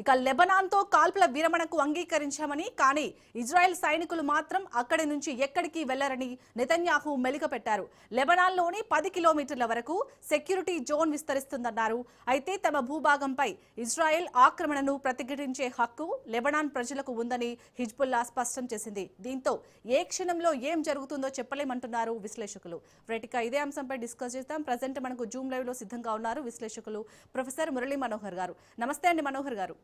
ఇక లెబనాన్తో కాల్పుల విరమణకు అంగీకరించామని, కానీ ఇజ్రాయెల్ సైనికులు మాత్రం అక్కడి నుంచి ఎక్కడికి వెళ్లరని నెతన్యాహు మెలికపెట్టారు. లెబనాన్లోని 10 కిలోమీటర్ల వరకు సెక్యూరిటీ జోన్ విస్తరిస్తుందన్నారు. అయితే తమ భూభాగంపై ఇజ్రాయెల్ ఆక్రమణను ప్రతిఘటించే హక్కు లెబనాన్ ప్రజలకు ఉందని హిజ్బుల్లా స్పష్టం చేసింది. దీంతో ఏ క్షణంలో ఏం జరుగుతుందో చెప్పలేమంటున్నారు విశ్లేషకులు. రైట్, ఇదే అంశంపై డిస్కస్ చేద్దాం. ప్రజెంట్ మనకు జూమ్ లైవ్ లో సిద్ధంగా ఉన్నారు విశ్లేషకులు ప్రొఫెసర్ మురళీ మనోహర్ గారు. నమస్తే అండి మనోహర్ గారు.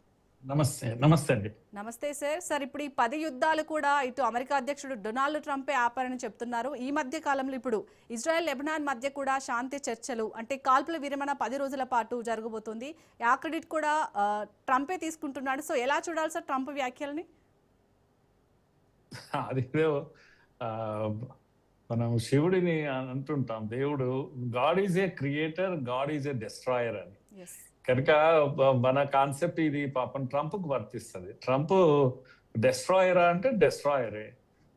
నమస్తే అండి. నమస్తే సార్. ఇప్పుడు ఈ 10 యుద్ధాలు కూడా ఇటు అమెరికా అధ్యక్షుడు డొనాల్డ్ ట్రంపే ఆపారని చెప్తున్నారు. ఈ మధ్య కాలంలో ఇప్పుడు ఇజ్రాయెల్ లెబనాన్ మధ్య కూడా శాంతి చర్చలు, అంటే కాల్పుల విరమణ 10 రోజుల పాటు జరగబోతుంది. ఆ క్రెడిట్ కూడా ట్రంపే తీసుకుంటున్నాడు. సో ఎలా చూడాలి సార్ ట్రంప్ వ్యాఖ్యల్ని? అది మనం శివుడిని అంటుంటాం, దేవుడు God is a creator, God is a destroyer అని. కనుక మన కాన్సెప్ట్ ఇది పాపం ట్రంప్ కు వర్తిస్తుంది. ట్రంప్ డెస్ట్రాయరా అంటే డెస్ట్రాయరే,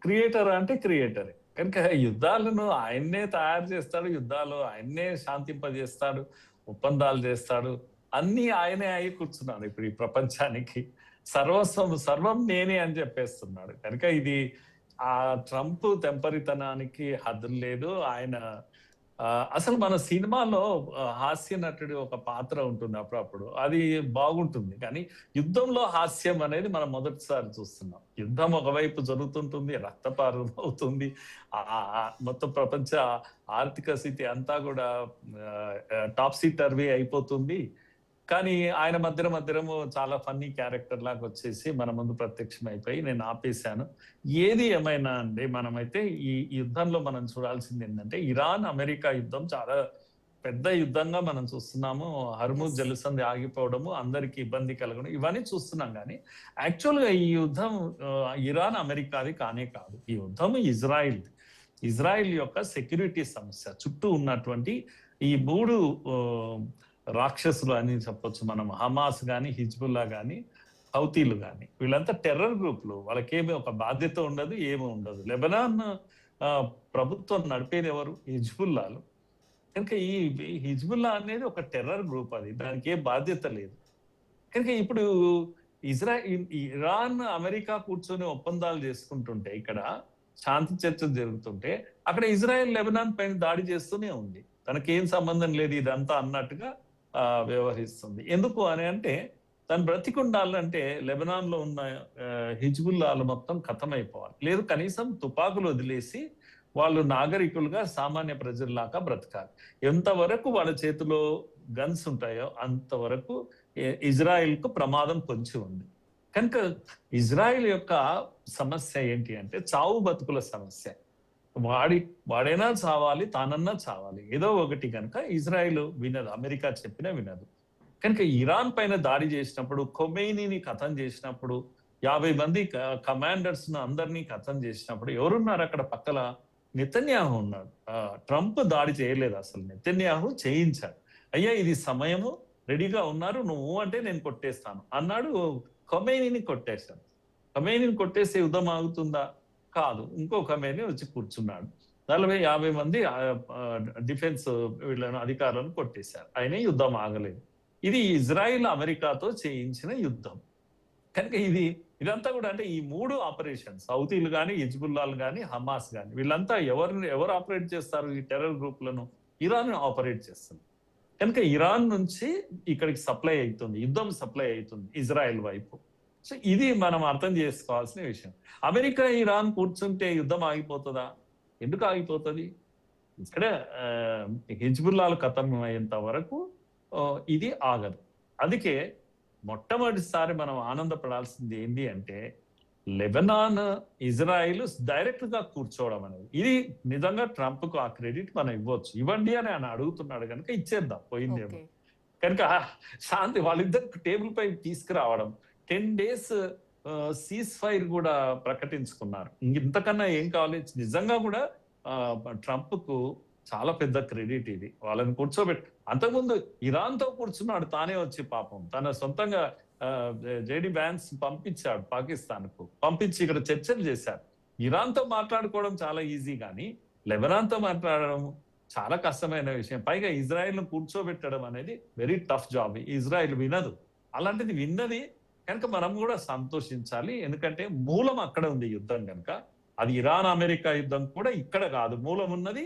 క్రియేటర్ అంటే క్రియేటరే. కనుక యుద్ధాలను ఆయన్నే తయారు చేస్తాడు, యుద్ధాలు ఆయన్నే శాంతింపజేస్తాడు, ఒప్పందాలు చేస్తాడు, అన్ని ఆయనే అయి కూర్చున్నాడు. ఇప్పుడు ఈ ప్రపంచానికి సర్వం నేనే అని చెప్పేస్తున్నాడు. కనుక ఇది ఆ ట్రంప్ తెంపరితనానికి హద్దులు లేదు. ఆయన అసలు మన సినిమాలో హాస్య నటుడి ఒక పాత్ర ఉంటుంది అప్పుడప్పుడు, అది బాగుంటుంది. కానీ యుద్ధంలో హాస్యం అనేది మనం మొదటిసారి చూస్తున్నాం. యుద్ధం ఒకవైపు జరుగుతుంటుంది, రక్తపాతం అవుతుంది, మొత్తం ప్రపంచ ఆర్థిక స్థితి అంతా కూడా టాప్సీ టర్వీ అయిపోతుంది. కానీ ఆయన మధ్యము చాలా ఫన్నీ క్యారెక్టర్ లాగా వచ్చేసి మన ముందు ప్రత్యక్షం అయిపోయి నేను ఆపేశాను. ఏది ఏమైనా అండి, మనమైతే ఈ యుద్ధంలో మనం చూడాల్సింది ఏంటంటే, ఇరాన్ అమెరికా యుద్ధం చాలా పెద్ద యుద్ధంగా మనం చూస్తున్నాము. హర్ముజ్ జలసంధి ఆగిపోవడము, అందరికి ఇబ్బంది కలగడం, ఇవన్నీ చూస్తున్నాం. కానీ యాక్చువల్గా ఈ యుద్ధం ఇరాన్ అమెరికాది కానే కాదు. ఈ యుద్ధం ఇజ్రాయిల్ యొక్క సెక్యూరిటీ సమస్య. చుట్టూ ఉన్నటువంటి ఈ 3 రాక్షసులు అని చెప్పొచ్చు మనం, హమాస్ కానీ, హిజ్బుల్లా కానీ, హౌతీలు కానీ, వీళ్ళంతా టెర్రర్ గ్రూపులు. వాళ్ళకేమీ ఒక బాధ్యత ఉండదు, ఏమీ ఉండదు. లెబనాన్ ప్రభుత్వం నడిపేది ఎవరు? హిజ్బుల్లాలు. కనుక ఈ హిజ్బుల్లా అనేది ఒక టెర్రర్ గ్రూప్, అది దానికి ఏ బాధ్యత లేదు. కనుక ఇప్పుడు ఇరాన్ అమెరికా కూర్చొని ఒప్పందాలు చేసుకుంటుంటే, ఇక్కడ శాంతి చర్చలు జరుగుతుంటే, అక్కడ ఇజ్రాయెల్ లెబనాన్ పైన దాడి చేస్తూనే ఉంది. తనకేం సంబంధం లేదు ఇదంతా అన్నట్టుగా వ్యవహరిస్తుంది. ఎందుకు అని అంటే, తను బ్రతికుండాలంటే లెబనాన్ లో ఉన్న హిజ్బుల్లాలు మొత్తం ఖతమైపోవాలి, లేదు కనీసం తుపాకులు వదిలేసి వాళ్ళు నాగరికులుగా సామాన్య ప్రజల్లాగా బ్రతకాలి. ఎంతవరకు వాళ్ళ చేతిలో గన్స్ ఉంటాయో అంతవరకు ఇజ్రాయిల్ కు ప్రమాదం పొంచి ఉంది. కనుక ఇజ్రాయిల్ యొక్క సమస్య ఏంటి అంటే చావు బతుకుల సమస్య. వాడైనా చావాలి, తానన్నా చావాలి, ఏదో ఒకటి. కనుక ఇజ్రాయిల్ వినదు, అమెరికా చెప్పినా వినదు. కనుక ఇరాన్ పైన దాడి చేసినప్పుడు, ఖొమైనీని ఖతం చేసినప్పుడు, 50 మంది కమాండర్స్ ను అందరినీ ఖతం చేసినప్పుడు ఎవరున్నారు అక్కడ పక్కల? నెతన్యాహు ఉన్నాడు. ట్రంప్ దాడి చేయలేదు, అసలు నెతన్యాహు చేయించాడు. అయ్యా ఇది సమయము, రెడీగా ఉన్నారు, నువ్వు అంటే నేను కొట్టేస్తాను అన్నాడు. ఖొమైనీని కొట్టేశాడు. ఖొమైనీని కొట్టేస్తే యుద్ధం ఆగుతుందా? కాదు. ఇంకో ఖొమైనీ వచ్చి కూర్చున్నాడు. 40-50 మంది డిఫెన్స్ వీళ్ళను అధికారులను కొట్టేశారు. అయినా యుద్ధం ఆగలేదు. ఇది ఇజ్రాయిల్ అమెరికాతో చేయించిన యుద్ధం. కనుక ఇదంతా కూడా అంటే ఈ 3 ఆపరేషన్స్, హౌతీలు కానీ, హిజ్బుల్లాలు కానీ, హమాస్ కానీ, వీళ్ళంతా ఎవరు ఆపరేట్ చేస్తారు? ఈ టెర్రర్ గ్రూపులను ఇరాన్ ఆపరేట్ చేస్తుంది. కనుక ఇరాన్ నుంచి ఇక్కడికి సప్లై అవుతుంది, యుద్ధం సప్లై అవుతుంది ఇజ్రాయెల్ వైపు. సో ఇది మనం అర్థం చేసుకోవాల్సిన విషయం. అమెరికా ఇరాన్ కూర్చుంటే యుద్ధం ఆగిపోతుందా? ఎందుకు ఆగిపోతుంది? ఇక్కడ హిజ్బుల్లాలు ఖతం అయ్యేంత వరకు ఇది ఆగదు. అందుకే మొట్టమొదటిసారి మనం ఆనందపడాల్సింది ఏంటి అంటే, లెబనాన్ ఇజ్రాయిల్ డైరెక్ట్ గా కూర్చోవడం అనేది. ఇది నిజంగా ట్రంప్ కు ఆ క్రెడిట్ మనం ఇవ్వచ్చు. ఇవ్వండి అని ఆయన అడుగుతున్నాడు కనుక ఇచ్చేద్దాం, పోయిందేమో. కనుక శాంతి వాళ్ళిద్దరు టేబుల్ పై తీసుకురావడం, 10 days సీజ్ ఫైర్ కూడా ప్రకటించుకున్నారు. ఇంతకన్నా ఏం కావాలి? నిజంగా కూడా ట్రంప్ కు చాలా పెద్ద క్రెడిట్ ఇది. వాళ్ళని కూర్చోబెట్టి, అంతకుముందు ఇరాన్ తో కూర్చున్నాడు తానే వచ్చి, పాపం తన సొంతంగా జేడి వ్యాన్స్ పంపించాడు పాకిస్తాన్ కు, పంపించి ఇక్కడ చర్చలు చేశారు. ఇరాన్ తో మాట్లాడుకోవడం చాలా ఈజీ, కానీ లెబనాన్ తో మాట్లాడడం చాలా కష్టమైన విషయం. పైగా ఇజ్రాయెల్ ను కూర్చోబెట్టడం అనేది వెరీ టఫ్ జాబ్. ఇజ్రాయెల్ వినదు. అలాంటిది విన్నది కనుక మనం కూడా సంతోషించాలి. ఎందుకంటే మూలం అక్కడ ఉంది యుద్ధం కనుక. అది ఇరాన్ అమెరికా యుద్ధం కూడా ఇక్కడ కాదు, మూలం ఉన్నది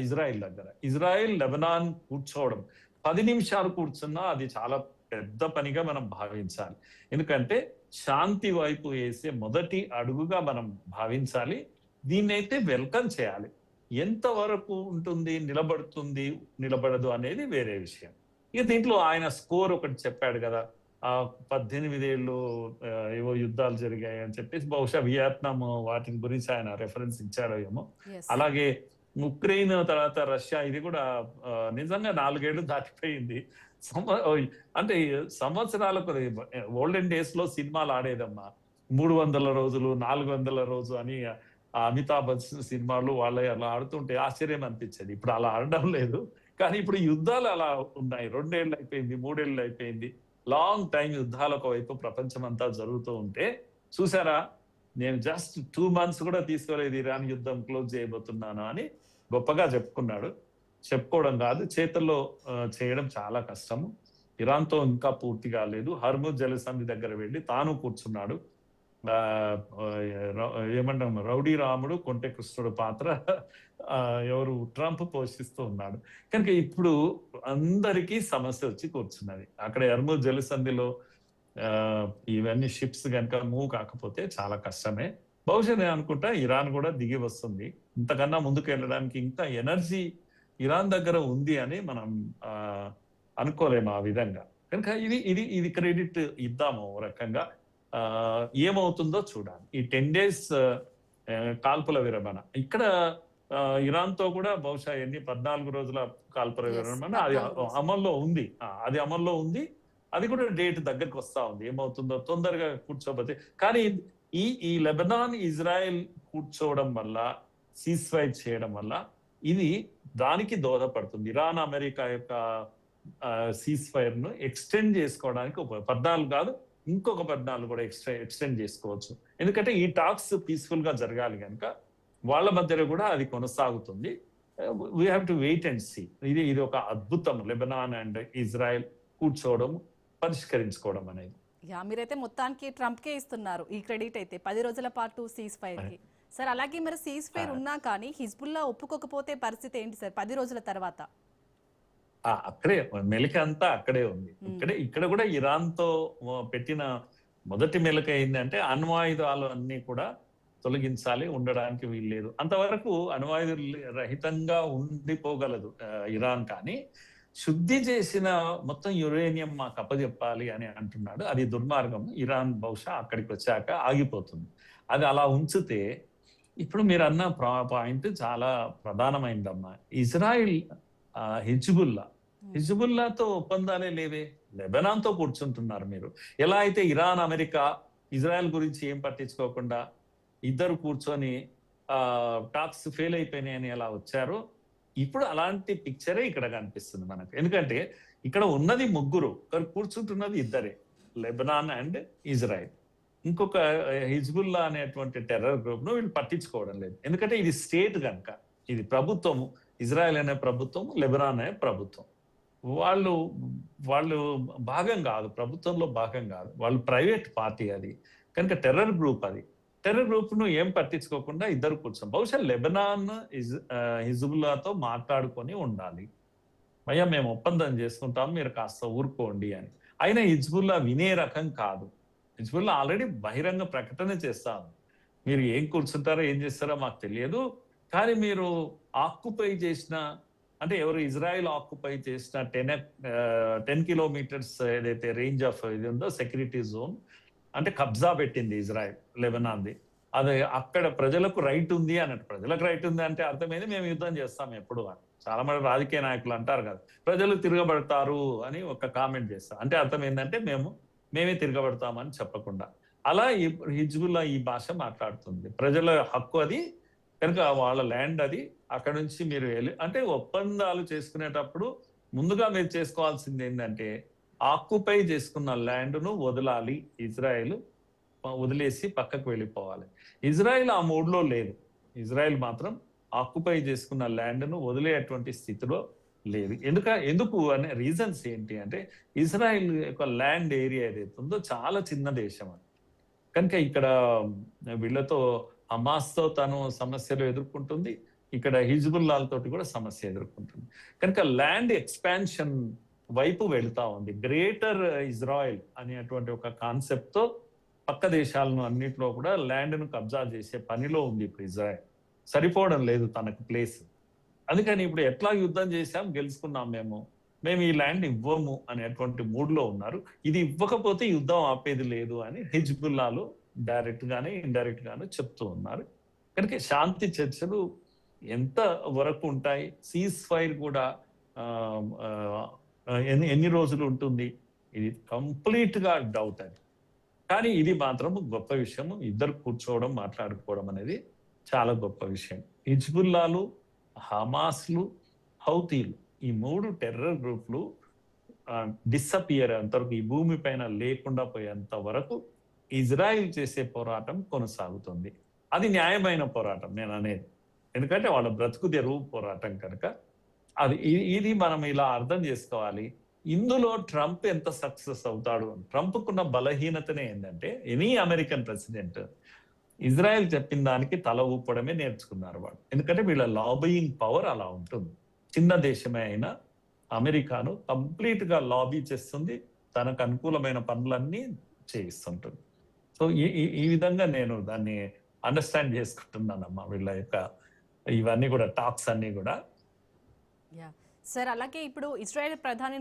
ఇజ్రాయిల్ దగ్గర. ఇజ్రాయిల్ లెబనాన్ కూర్చోవడం 10 నిమిషాలు కూర్చున్నా అది చాలా పెద్ద పనిగా మనం భావించాలి. ఎందుకంటే శాంతి వైపు వేసే మొదటి అడుగుగా మనం భావించాలి. దీన్నైతే వెల్కమ్ చేయాలి. ఎంతవరకు ఉంటుంది, నిలబడదు అనేది వేరే విషయం. ఇక దీంట్లో ఆయన స్కోర్ ఒకటి చెప్పాడు కదా, 18 ఏళ్ళు ఏవో యుద్ధాలు జరిగాయి అని చెప్పేసి, బహుశా వియత్నాం వాటి గురించి ఆయన రెఫరెన్స్ ఇచ్చారో ఏమో. అలాగే ఉక్రెయిన్ తర్వాత రష్యా, ఇది కూడా నిజంగా 4 ఏళ్ళు దాటిపోయింది. అంటే సంవత్సరాలకు ఓల్డెన్ డేస్ లో సినిమాలు ఆడేదమ్మా 300 రోజులు 400 రోజు అని. అమితాబ్ బచ్చన్ సినిమాలు వాళ్ళ అలా ఆడుతుంటే ఆశ్చర్యం అనిపించేది. ఇప్పుడు అలా ఆడడం లేదు. కానీ ఇప్పుడు యుద్ధాలు అలా ఉన్నాయి. 2 ఏళ్ళు అయిపోయింది, 3 ఏళ్ళు అయిపోయింది. లాంగ్ టైం యుద్ధాలు ఒకవైపు ప్రపంచం అంతా జరుగుతూ ఉంటే చూసారా, నేను జస్ట్ 2 months కూడా తీసుకోలేదు, ఇరాన్ యుద్ధం క్లోజ్ చేయబోతున్నాను అని గొప్పగా చెప్పుకున్నాడు. చెప్పుకోవడం కాదు, చేతుల్లో చేయడం చాలా కష్టము. ఇరాన్తో ఇంకా పూర్తి కాలేదు. హర్ముజ్ జలసంధి దగ్గర వెళ్ళి తాను కూర్చున్నాడు. ఏమంటాం, రౌడీ రాముడు కొంటె కృష్ణుడు పాత్ర ఎవరు ట్రంప్ పోషిస్తూ ఉన్నాడు. కనుక ఇప్పుడు అందరికీ సమస్య వచ్చి కూర్చున్నది. అక్కడ హర్ముజ్ జలసంధిలో ఇవన్నీ షిప్స్ కనుక మూవ్ కాకపోతే చాలా కష్టమే. బహుశా నేను అనుకుంటా ఇరాన్ కూడా దిగి వస్తుంది. ఇంతకన్నా ముందుకు వెళ్ళడానికి ఇంకా ఎనర్జీ ఇరాన్ దగ్గర ఉంది అని మనం అనుకోలేము ఆ విధంగా. కనుక ఇది క్రెడిట్ ఇద్దాము ఓ రకంగా. ఏమవుతుందో చూడాలి. ఈ 10 days కాల్పుల విరమణ ఇక్కడ ఇరాన్ తో కూడా బహుశా 14 రోజుల కాల్పుల విరమణ అది అమల్లో ఉంది. అది అమల్లో ఉంది. అది కూడా డేట్ దగ్గరికి వస్తా ఉంది. ఏమవుతుందో తొందరగా కూర్చోబోతే. కానీ ఈ లెబనాన్ ఇజ్రాయెల్ కూర్చోవడం వల్ల, సీజ్ ఫైర్ చేయడం వల్ల ఇది దానికి దోహదపడుతుంది. ఇరాన్ అమెరికా యొక్క సీజ్ ఫైర్ ను ఎక్స్టెండ్ చేసుకోవడానికి 14 కాదు, ఇంకొక 14 కూడా ఎక్స్టెండ్ చేసుకోవచ్చు. ఎందుకంటే ఈ టాక్స్ పీస్ఫుల్ గా జరగాలి కనుక వాళ్ళ మధ్యలో కూడా అది కొనసాగుతుంది. We have to wait and see. ఇది ఒక అద్భుతం, లెబనాన్ అండ్ ఇజ్రాయెల్ కూర్చోవడం, పరిష్కరించుకోవడం అనేది. మీరైతే మొత్తానికి ట్రంప్ కే ఇస్తున్నారు ఈ క్రెడిట్ అయితే 10 రోజుల పాటు సీజ్ ఫైర్ కి. సార్ అలాగే మరి సీజ్ ఫైర్ ఉన్నా కానీ హిజ్బుల్లా ఒప్పుకోకపోతే పరిస్థితి ఏంటి సార్ 10 రోజుల తర్వాత? అక్కడే మెలిక అంతా అక్కడే ఉంది. ఇక్కడ కూడా ఇరాన్ తో పెట్టిన మొదటి మెలిక ఏంటంటే అణ్వాయుధాలు అన్ని కూడా తొలగించాలి, ఉండడానికి వీల్లేదు. అంతవరకు అణ్వాయుధ రహితంగా ఉండిపోగలదు ఇరాన్. కానీ శుద్ధి చేసిన మొత్తం యురేనియం మాకు అప్పచెప్పాలి అని అంటున్నాడు. అది దుర్మార్గం. ఇరాన్ బహుశా అక్కడికి వచ్చాక ఆగిపోతుంది. అది అలా ఉంచితే, ఇప్పుడు మీరు అన్న పాయింట్ చాలా ప్రధానమైందమ్మా. ఇజ్రాయిల్ హిజ్బుల్లాతో ఒప్పందాలే లేవే. లెబనాన్తో కూర్చుంటున్నారు మీరు. ఎలా అయితే ఇరాన్ అమెరికా ఇజ్రాయెల్ గురించి ఏం పట్టించుకోకుండా ఇద్దరు కూర్చొని టాక్స్ ఫెయిల్ అయిపోయినాయని ఎలా వచ్చారో, ఇప్పుడు అలాంటి పిక్చరే ఇక్కడ కనిపిస్తుంది మనకు. ఎందుకంటే ఇక్కడ ఉన్నది ముగ్గురు, కూర్చుంటున్నది ఇద్దరే, లెబనాన్ అండ్ ఇజ్రాయెల్. ఇంకొక హిజ్బుల్లా అనేటువంటి టెర్రర్ గ్రూప్ ను వీళ్ళు పట్టించుకోవడం లేదు. ఎందుకంటే ఇది స్టేట్ కనుక, ఇది ప్రభుత్వము. ఇజ్రాయెల్ అనే ప్రభుత్వం, లెబనాన్ అనే ప్రభుత్వం. వాళ్ళు భాగం కాదు, ప్రభుత్వంలో భాగం కాదు. వాళ్ళు ప్రైవేట్ పార్టీ అది. కనుక టెర్రర్ గ్రూప్ అది. టెర్రర్ గ్రూప్ ను ఏం పట్టించుకోకుండా ఇద్దరు కూర్చొని, బహుశా లెబనాన్ హిజ్బుల్లాతో మాట్లాడుకొని ఉండాలి. అయ్యా మేము ఒప్పందం చేసుకుంటాం, మీరు కాస్త ఊరుకోండి అని. అయినా హిజ్బుల్లా వినే రకం కాదు. హిజ్బుల్లా ఆల్రెడీ బహిరంగ ప్రకటన చేస్తాను, మీరు ఏం కూర్చుంటారో ఏం చేస్తారో మాకు తెలియదు, కానీ మీరు ఆక్యుపై చేసిన, అంటే ఎవరు ఇజ్రాయెల్ ఆక్యుపై చేసిన 10 kilometers ఏదైతే రేంజ్ ఆఫ్ ఇది ఉందో సెక్యూరిటీ జోన్, అంటే కబ్జా పెట్టింది ఇజ్రాయెల్ లెబనాన్ది. అది అక్కడ ప్రజలకు రైట్ ఉంది అన్నట్టు. ప్రజలకు రైట్ ఉంది అంటే అర్థమైంది మేము యుద్ధం చేస్తాం ఎప్పుడు అని. చాలా మంది రాజకీయ నాయకులు అంటారు కదా, ప్రజలు తిరగబడతారు అని ఒక కామెంట్ చేస్తారు. అంటే అర్థం ఏంటంటే మేమే తిరగబడతామని చెప్పకుండా. అలా హిజ్బుల్లా ఈ భాష మాట్లాడుతుంది. ప్రజల హక్కు అది కనుక, వాళ్ళ ల్యాండ్ అది. అక్కడ నుంచి మీరు అంటే ఒప్పందాలు చేసుకునేటప్పుడు ముందుగా మీరు చేసుకోవాల్సింది ఏంటంటే, ఆక్యుపై చేసుకున్న ల్యాండ్ ను వదలాలి. ఇజ్రాయెల్ వదిలేసి పక్కకు వెళ్ళిపోవాలి. ఇజ్రాయెల్ ఆ మూడ్లో లేదు. ఇజ్రాయెల్ మాత్రం ఆక్యుపై చేసుకున్న ల్యాండ్ ను వదిలేటువంటి స్థితిలో లేదు. ఎందుకు అనే రీజన్స్ ఏంటి అంటే, ఇజ్రాయెల్ యొక్క ల్యాండ్ ఏరియా ఏదైతే ఉందో చాలా చిన్న దేశం అది. కనుక ఇక్కడ వీళ్ళతో హమాస్‌తో తను సమస్యలు ఎదుర్కొంటుంది. ఇక్కడ హిజ్బుల్లాహ్ తోటి కూడా సమస్య ఎదుర్కొంటుంది. కనుక ల్యాండ్ ఎక్స్‌పాన్షన్ వైపు వెళ్తా ఉంది. గ్రేటర్ ఇజ్రాయెల్ అనేటువంటి ఒక కాన్సెప్ట్‌తో పక్క దేశాలను అన్నిట్లో కూడా ల్యాండ్‌ను కబ్జా చేసే పనిలో ఉంది ఇప్పుడు ఇజ్రాయెల్. సరిపోవడం లేదు తనకు ప్లేస్. అందుకని ఇప్పుడు ఎట్లా యుద్ధం చేశాం, గెలుచుకున్నాం మేము ఈ ల్యాండ్ ఇవ్వము అనేటువంటి మూడ్‌లో ఉన్నారు. ఇది ఇవ్వకపోతే యుద్ధం ఆపేది లేదు అని హిజ్బుల్లాహ్‌లు డైరెక్ట్ గానే, ఇండైరెక్ట్ గానే చెప్తూ ఉన్నారు. కనుక శాంతి చర్చలు ఎంత వరకు ఉంటాయి? సీజ్ ఫైర్ కూడా ఆహ్, ఆహ్, ఎన్ని రోజులు ఉంటుంది? ఇది కంప్లీట్‌గా డౌట్ అది. కానీ ఇది మాత్రం గొప్ప విషయం. ఇద్దరు కూర్చోవడం, మాట్లాడుకోవడం అనేది చాలా గొప్ప విషయం. హిజ్బుల్లాలు, హమాస్లు, హౌతీలు ఈ 3 టెర్రర్ గ్రూప్లు డిసపియర్ అంతవరకు ఈ భూమి పైన లేకుండా పోయేంత వరకు ఇజ్రాయిల్ చేసే పోరాటం కొనసాగుతుంది. అది న్యాయమైన పోరాటం నేను అనేది. ఎందుకంటే వాళ్ళ బ్రతుకు తెరువు పోరాటం కనుక ఇది మనం ఇలా అర్థం చేసుకోవాలి. ఇందులో ట్రంప్ ఎంత సక్సెస్ అవుతాడు? ట్రంప్కున్న బలహీనతనే ఏంటంటే, ఎనీ అమెరికన్ ప్రెసిడెంట్ ఇజ్రాయెల్ చెప్పిన దానికి తల ఊపడమే నేర్చుకున్నారు వాళ్ళు. ఎందుకంటే వీళ్ళ లాబీయింగ్ పవర్ అలా ఉంటుంది. చిన్న దేశమే అయినా అమెరికాను కంప్లీట్ గా లాబీ చేస్తుంది, తనకు అనుకూలమైన పనులన్నీ చేయిస్తుంటుంది. సో ఈ విధంగా నేను దాన్ని అండర్స్టాండ్ చేసుకుంటున్నానమ్మా. వీళ్ళ యొక్క ఇవన్నీ కూడా టాక్స్ అన్ని కూడా. సార్ అలాగే ఇప్పుడు ఇజ్రాయెల్ ప్రధాని